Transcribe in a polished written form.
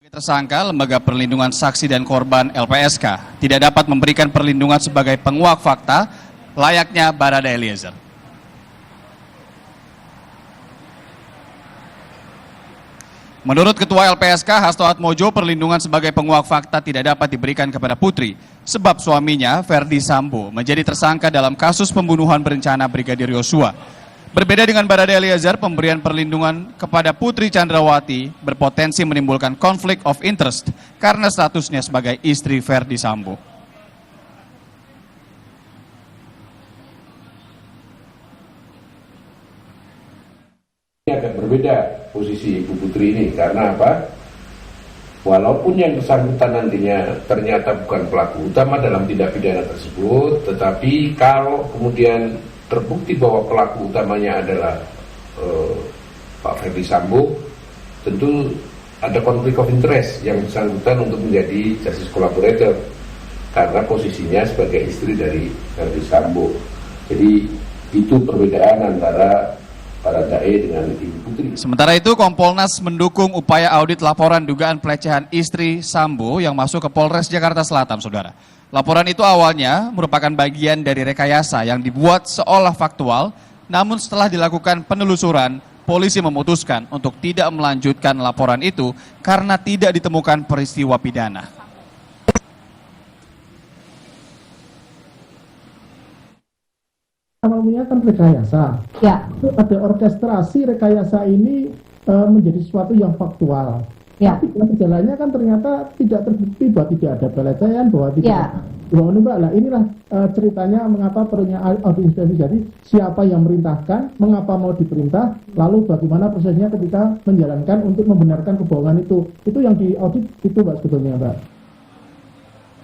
Tersangka Lembaga Perlindungan Saksi dan Korban LPSK tidak dapat memberikan perlindungan sebagai penguak fakta layaknya Barada Eliezer. Menurut Ketua LPSK Hasto Atmojo, perlindungan sebagai penguak fakta tidak dapat diberikan kepada Putri sebab suaminya Ferdi Sambo menjadi tersangka dalam kasus pembunuhan berencana Brigadir Yosua. Berbeda dengan Barada Eliezer, pemberian perlindungan kepada Putri Chandrawati berpotensi menimbulkan konflik of interest karena statusnya sebagai istri Ferdi Sambo. Ini agak berbeda posisi Ibu Putri ini, karena apa? Walaupun yang bersangkutan nantinya ternyata bukan pelaku utama dalam tindak pidana tersebut, tetapi kalau kemudian terbukti bahwa pelaku utamanya adalah Pak Ferdi Sambo, tentu ada konflik of interest yang bersangkutan untuk menjadi justice collaborator karena posisinya sebagai istri dari Ferdi Sambo. Jadi itu perbedaan antara Baradae dengan Ibu Putri. Sementara itu, Kompolnas mendukung upaya audit laporan dugaan pelecehan istri Sambo yang masuk ke Polres Jakarta Selatan, saudara. Laporan itu awalnya merupakan bagian dari rekayasa yang dibuat seolah faktual, namun setelah dilakukan penelusuran, polisi memutuskan untuk tidak melanjutkan laporan itu karena tidak ditemukan peristiwa pidana. Awalnya kan rekayasa, Ya, ada orkestrasi rekayasa ini menjadi sesuatu yang faktual. ya, Tapi dalam perjalanannya kan ternyata tidak terbukti bahwa tidak ada pelecehan, bahwa tidak. ya. Bahwa ini Mbak, lah inilah ceritanya mengapa perlunya audit investigasi. Siapa yang merintahkan, mengapa mau diperintah, lalu bagaimana prosesnya ketika menjalankan untuk membenarkan kebohongan itu. Itu yang diaudit itu Mbak sebetulnya Mbak.